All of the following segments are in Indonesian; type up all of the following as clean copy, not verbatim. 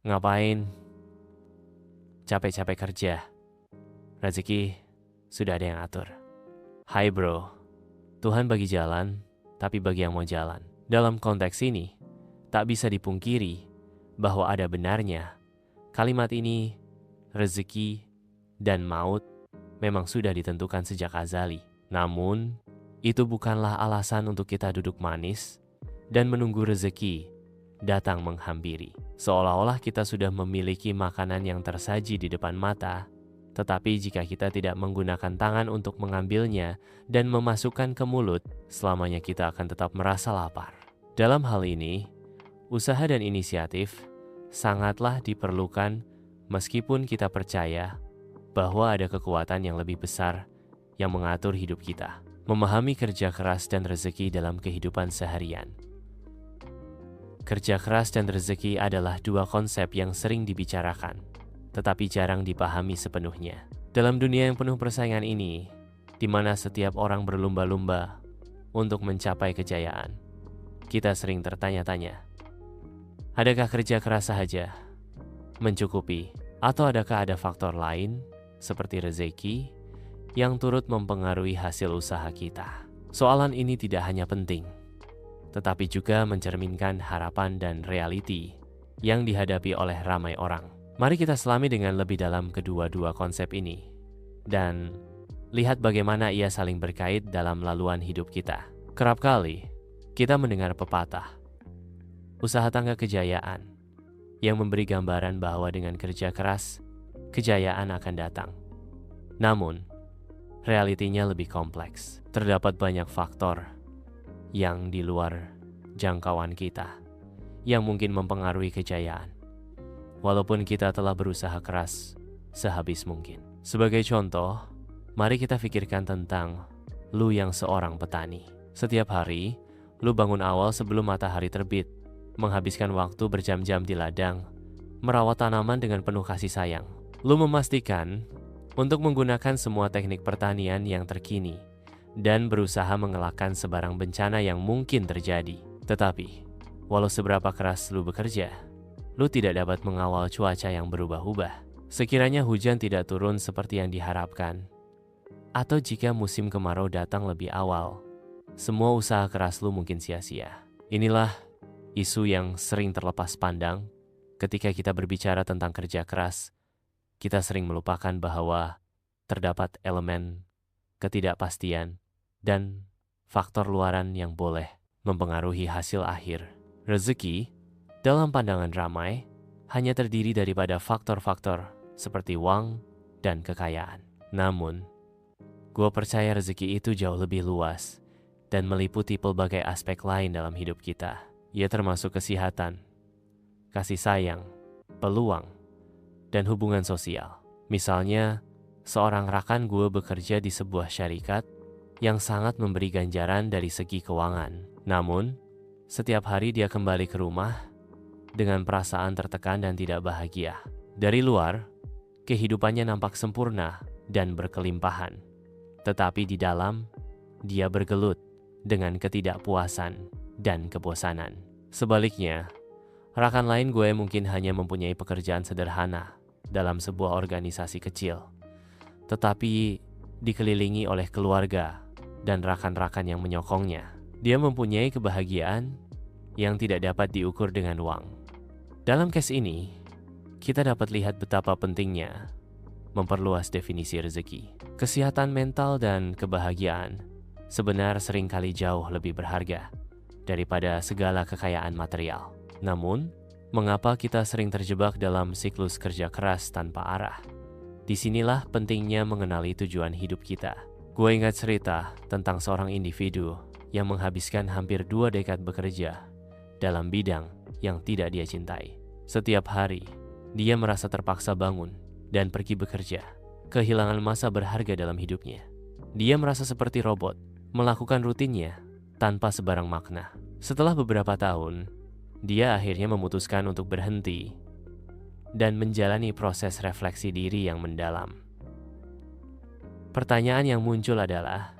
Ngapain? Capek-capek kerja. Rezeki sudah ada yang atur. Hai bro, Tuhan bagi jalan, tapi bagi yang mau jalan. Dalam konteks ini, tak bisa dipungkiri bahwa ada benarnya kalimat ini, rezeki dan maut memang sudah ditentukan sejak azali. Namun, itu bukanlah alasan untuk kita duduk manis dan menunggu rezeki datang menghampiri. Seolah-olah kita sudah memiliki makanan yang tersaji di depan mata, tetapi jika kita tidak menggunakan tangan untuk mengambilnya dan memasukkan ke mulut, selamanya kita akan tetap merasa lapar. Dalam hal ini, usaha dan inisiatif sangatlah diperlukan meskipun kita percaya bahwa ada kekuatan yang lebih besar yang mengatur hidup kita. Memahami kerja keras dan rezeki dalam kehidupan seharian. Kerja keras dan rezeki adalah dua konsep yang sering dibicarakan, tetapi jarang dipahami sepenuhnya. Dalam dunia yang penuh persaingan ini, di mana setiap orang berlomba-lomba untuk mencapai kejayaan, kita sering tertanya-tanya, adakah kerja keras saja mencukupi, atau adakah ada faktor lain seperti rezeki yang turut mempengaruhi hasil usaha kita? Soalan ini tidak hanya penting, tetapi juga mencerminkan harapan dan realiti yang dihadapi oleh ramai orang. Mari kita selami dengan lebih dalam kedua-dua konsep ini dan lihat bagaimana ia saling berkait dalam laluan hidup kita. Kerap kali kita mendengar pepatah, usaha tangga kejayaan, yang memberi gambaran bahwa dengan kerja keras, kejayaan akan datang. Namun, realitinya lebih kompleks. Terdapat banyak faktor yang di luar jangkauan kita yang mungkin mempengaruhi kejayaan, walaupun kita telah berusaha keras sehabis mungkin. Sebagai contoh, mari kita pikirkan tentang lu yang seorang petani. Setiap hari, lu bangun awal sebelum matahari terbit, menghabiskan waktu berjam-jam di ladang, merawat tanaman dengan penuh kasih sayang. Lu memastikan untuk menggunakan semua teknik pertanian yang terkini dan berusaha mengelakkan sebarang bencana yang mungkin terjadi. Tetapi, walau seberapa keras lu bekerja, lu tidak dapat mengawal cuaca yang berubah-ubah. Sekiranya hujan tidak turun seperti yang diharapkan, atau jika musim kemarau datang lebih awal, semua usaha keras lu mungkin sia-sia. Inilah isu yang sering terlepas pandang ketika kita berbicara tentang kerja keras. Kita sering melupakan bahwa terdapat elemen ketidakpastian dan faktor luaran yang boleh mempengaruhi hasil akhir. Rezeki, dalam pandangan ramai, hanya terdiri daripada faktor-faktor seperti uang dan kekayaan. Namun, gue percaya rezeki itu jauh lebih luas dan meliputi pelbagai aspek lain dalam hidup kita. Ia termasuk kesehatan, kasih sayang, peluang, dan hubungan sosial. Misalnya, seorang rekan gue bekerja di sebuah syarikat yang sangat memberi ganjaran dari segi keuangan. Namun, setiap hari dia kembali ke rumah dengan perasaan tertekan dan tidak bahagia. Dari luar, kehidupannya nampak sempurna dan berkelimpahan. Tetapi di dalam, dia bergelut dengan ketidakpuasan dan kebosanan. Sebaliknya, rekan lain gue mungkin hanya mempunyai pekerjaan sederhana dalam sebuah organisasi kecil, tetapi dikelilingi oleh keluarga dan rakan-rakan yang menyokongnya. Dia mempunyai kebahagiaan yang tidak dapat diukur dengan uang. Dalam case ini, kita dapat lihat betapa pentingnya memperluas definisi rezeki. Kesehatan mental dan kebahagiaan sebenarnya seringkali jauh lebih berharga daripada segala kekayaan material. Namun, mengapa kita sering terjebak dalam siklus kerja keras tanpa arah? Disinilah pentingnya mengenali tujuan hidup kita. Gue ingat cerita tentang seorang individu yang menghabiskan hampir 2 dekade bekerja dalam bidang yang tidak dia cintai. Setiap hari, dia merasa terpaksa bangun dan pergi bekerja, kehilangan masa berharga dalam hidupnya. Dia merasa seperti robot, melakukan rutinnya tanpa sebarang makna. Setelah beberapa tahun, dia akhirnya memutuskan untuk berhenti dan menjalani proses refleksi diri yang mendalam. Pertanyaan yang muncul adalah,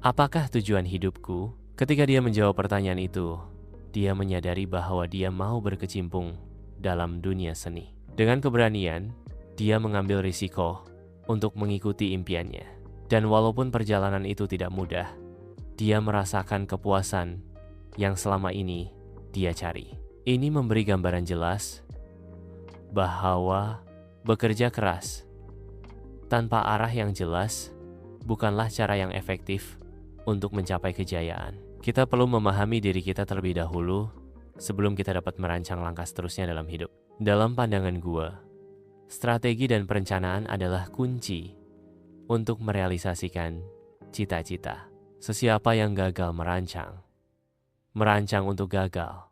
apakah tujuan hidupku? Ketika dia menjawab pertanyaan itu, dia menyadari bahwa dia mau berkecimpung dalam dunia seni. Dengan keberanian, dia mengambil risiko untuk mengikuti impiannya. Dan walaupun perjalanan itu tidak mudah, dia merasakan kepuasan yang selama ini dia cari. Ini memberi gambaran jelas bahwa bekerja keras tanpa arah yang jelas bukanlah cara yang efektif untuk mencapai kejayaan. Kita perlu memahami diri kita terlebih dahulu sebelum kita dapat merancang langkah seterusnya dalam hidup. Dalam pandangan gua, strategi dan perencanaan adalah kunci untuk merealisasikan cita-cita. Sesiapa yang gagal merancang untuk gagal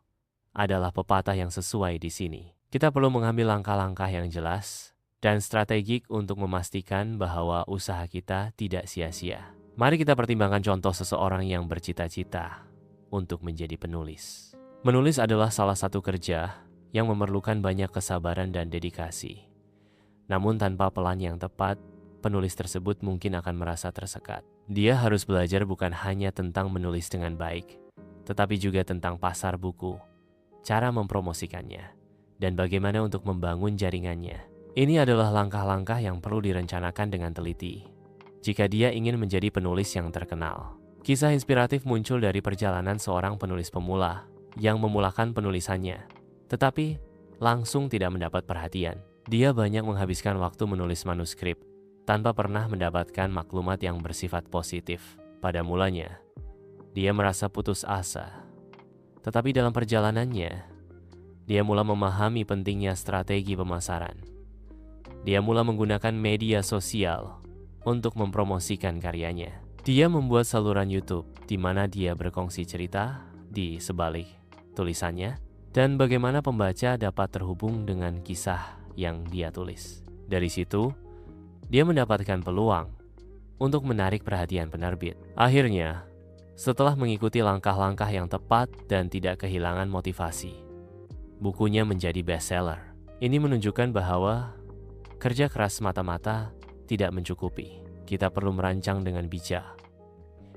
adalah pepatah yang sesuai di sini. Kita perlu mengambil langkah-langkah yang jelas dan strategik untuk memastikan bahwa usaha kita tidak sia-sia. Mari kita pertimbangkan contoh seseorang yang bercita-cita untuk menjadi penulis. Menulis adalah salah satu kerja yang memerlukan banyak kesabaran dan dedikasi. Namun tanpa pelan yang tepat, penulis tersebut mungkin akan merasa tersekat. Dia harus belajar bukan hanya tentang menulis dengan baik, tetapi juga tentang pasar buku, cara mempromosikannya, dan bagaimana untuk membangun jaringannya. Ini adalah langkah-langkah yang perlu direncanakan dengan teliti jika dia ingin menjadi penulis yang terkenal. Kisah inspiratif muncul dari perjalanan seorang penulis pemula yang memulakan penulisannya, tetapi langsung tidak mendapat perhatian. Dia banyak menghabiskan waktu menulis manuskrip tanpa pernah mendapatkan maklumat yang bersifat positif. Pada mulanya, dia merasa putus asa. Tetapi dalam perjalanannya, dia mulai memahami pentingnya strategi pemasaran. Dia mulai menggunakan media sosial untuk mempromosikan karyanya. Dia membuat saluran YouTube di mana dia berkongsi cerita di sebalik tulisannya dan bagaimana pembaca dapat terhubung dengan kisah yang dia tulis. Dari situ, dia mendapatkan peluang untuk menarik perhatian penerbit. Akhirnya, setelah mengikuti langkah-langkah yang tepat dan tidak kehilangan motivasi, bukunya menjadi bestseller. Ini menunjukkan bahwa kerja keras semata-mata tidak mencukupi. Kita perlu merancang dengan bijak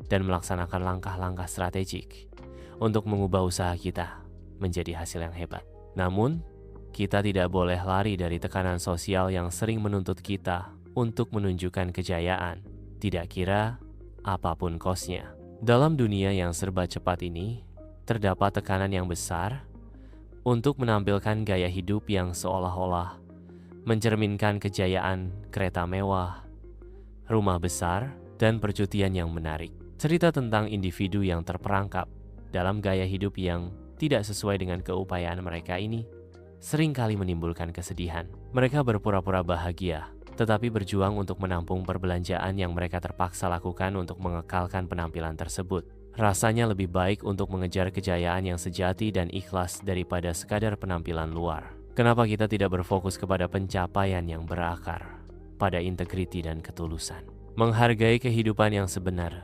dan melaksanakan langkah-langkah strategik untuk mengubah usaha kita menjadi hasil yang hebat. Namun, kita tidak boleh lari dari tekanan sosial yang sering menuntut kita untuk menunjukkan kejayaan, tidak kira apapun kosnya. Dalam dunia yang serba cepat ini, terdapat tekanan yang besar untuk menampilkan gaya hidup yang seolah-olah mencerminkan kejayaan, kereta mewah, rumah besar, dan percutian yang menarik. Cerita tentang individu yang terperangkap dalam gaya hidup yang tidak sesuai dengan keupayaan mereka ini seringkali menimbulkan kesedihan. Mereka berpura-pura bahagia, tetapi berjuang untuk menampung perbelanjaan yang mereka terpaksa lakukan untuk mengekalkan penampilan tersebut. Rasanya lebih baik untuk mengejar kejayaan yang sejati dan ikhlas daripada sekadar penampilan luar. Kenapa kita tidak berfokus kepada pencapaian yang berakar pada integriti dan ketulusan? Menghargai kehidupan yang sebenar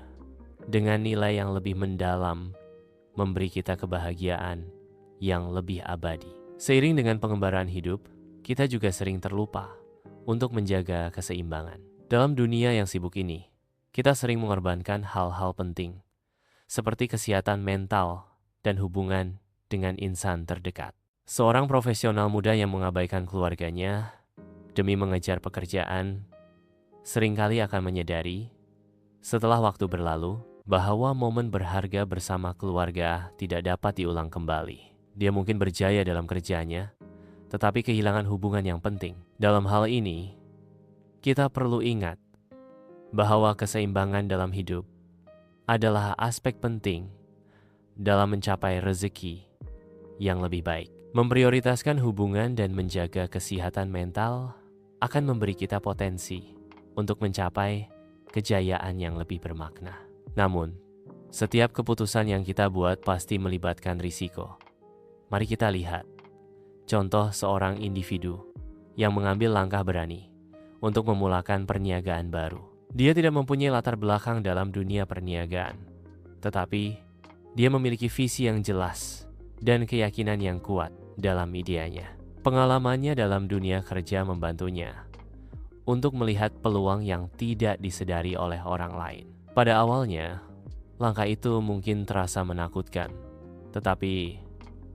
dengan nilai yang lebih mendalam memberi kita kebahagiaan yang lebih abadi. Seiring dengan pengembaraan hidup, kita juga sering terlupa untuk menjaga keseimbangan. Dalam dunia yang sibuk ini, kita sering mengorbankan hal-hal penting, seperti kesehatan mental dan hubungan dengan insan terdekat. Seorang profesional muda yang mengabaikan keluarganya demi mengejar pekerjaan, seringkali akan menyadari, setelah waktu berlalu, bahwa momen berharga bersama keluarga tidak dapat diulang kembali. Dia mungkin berjaya dalam kerjanya, tetapi kehilangan hubungan yang penting. Dalam hal ini, kita perlu ingat bahwa keseimbangan dalam hidup adalah aspek penting dalam mencapai rezeki yang lebih baik. Memprioritaskan hubungan dan menjaga kesehatan mental akan memberi kita potensi untuk mencapai kejayaan yang lebih bermakna. Namun, setiap keputusan yang kita buat pasti melibatkan risiko. Mari kita lihat contoh seorang individu yang mengambil langkah berani untuk memulakan perniagaan baru. Dia tidak mempunyai latar belakang dalam dunia perniagaan, tetapi dia memiliki visi yang jelas dan keyakinan yang kuat dalam idenya. Pengalamannya dalam dunia kerja membantunya untuk melihat peluang yang tidak disadari oleh orang lain. Pada awalnya, langkah itu mungkin terasa menakutkan, tetapi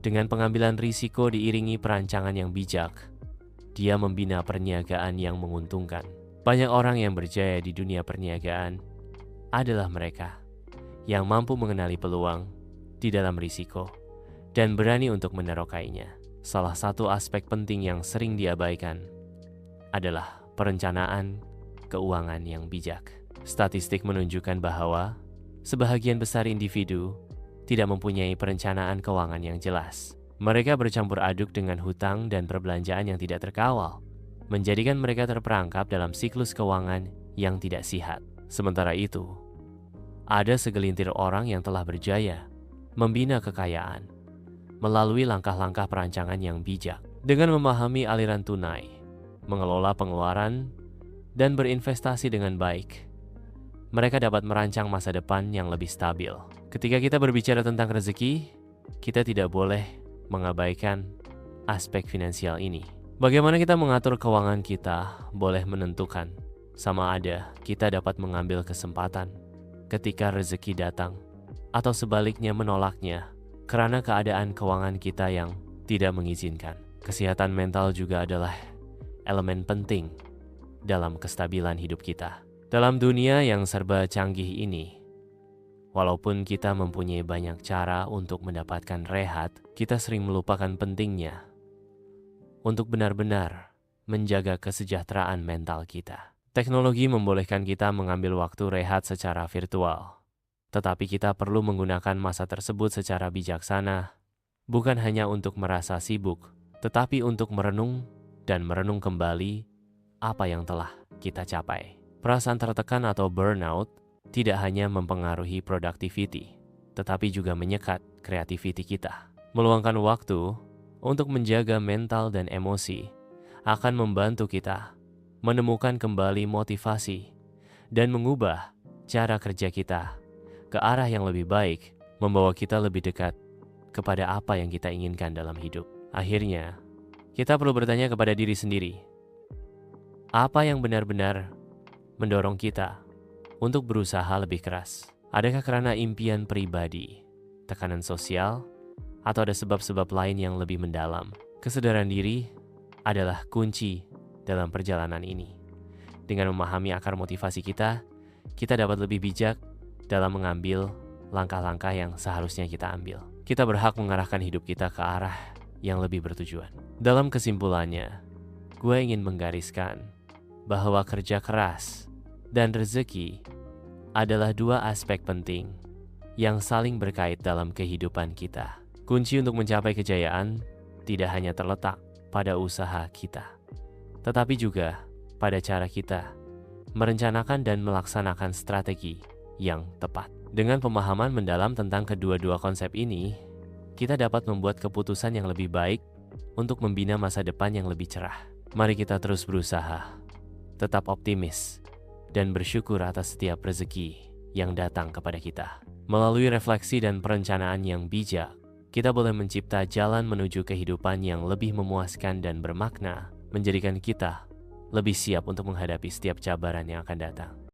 Dengan pengambilan risiko diiringi perancangan yang bijak, dia membina perniagaan yang menguntungkan. Banyak orang yang berjaya di dunia perniagaan adalah mereka yang mampu mengenali peluang di dalam risiko dan berani untuk menerokainya. Salah satu aspek penting yang sering diabaikan adalah perencanaan keuangan yang bijak. Statistik menunjukkan bahwa sebahagian besar individu tidak mempunyai perencanaan keuangan yang jelas. Mereka bercampur aduk dengan hutang dan perbelanjaan yang tidak terkawal, menjadikan mereka terperangkap dalam siklus keuangan yang tidak sehat. Sementara itu, ada segelintir orang yang telah berjaya membina kekayaan melalui langkah-langkah perancangan yang bijak. Dengan memahami aliran tunai, mengelola pengeluaran, dan berinvestasi dengan baik, mereka dapat merancang masa depan yang lebih stabil. Ketika kita berbicara tentang rezeki, kita tidak boleh mengabaikan aspek finansial ini. Bagaimana kita mengatur keuangan kita boleh menentukan sama ada kita dapat mengambil kesempatan ketika rezeki datang atau sebaliknya menolaknya karena keadaan keuangan kita yang tidak mengizinkan. Kesehatan mental juga adalah elemen penting dalam kestabilan hidup kita. Dalam dunia yang serba canggih ini, walaupun kita mempunyai banyak cara untuk mendapatkan rehat, kita sering melupakan pentingnya untuk benar-benar menjaga kesejahteraan mental kita. Teknologi membolehkan kita mengambil waktu rehat secara virtual. Tetapi kita perlu menggunakan masa tersebut secara bijaksana, bukan hanya untuk merasa sibuk, tetapi untuk merenung dan merenung kembali apa yang telah kita capai. Perasaan tertekan atau burnout tidak hanya mempengaruhi productivity, tetapi juga menyekat kreativiti kita. Meluangkan waktu untuk menjaga mental dan emosi akan membantu kita menemukan kembali motivasi dan mengubah cara kerja kita ke arah yang lebih baik, membawa kita lebih dekat kepada apa yang kita inginkan dalam hidup. Akhirnya, kita perlu bertanya kepada diri sendiri, apa yang benar-benar mendorong kita untuk berusaha lebih keras? Adakah karena impian pribadi, tekanan sosial, atau ada sebab-sebab lain yang lebih mendalam? Kesadaran diri adalah kunci dalam perjalanan ini. Dengan memahami akar motivasi kita dapat lebih bijak dalam mengambil langkah-langkah yang seharusnya kita ambil. Kita berhak mengarahkan hidup kita ke arah yang lebih bertujuan. Dalam kesimpulannya, gue ingin menggariskan bahwa kerja keras dan rezeki adalah dua aspek penting yang saling berkait dalam kehidupan kita. Kunci untuk mencapai kejayaan tidak hanya terletak pada usaha kita, tetapi juga pada cara kita merencanakan dan melaksanakan strategi yang tepat. Dengan pemahaman mendalam tentang kedua-dua konsep ini, kita dapat membuat keputusan yang lebih baik untuk membina masa depan yang lebih cerah. Mari kita terus berusaha, tetap optimis, dan bersyukur atas setiap rezeki yang datang kepada kita. Melalui refleksi dan perencanaan yang bijak, kita boleh mencipta jalan menuju kehidupan yang lebih memuaskan dan bermakna, menjadikan kita lebih siap untuk menghadapi setiap cabaran yang akan datang.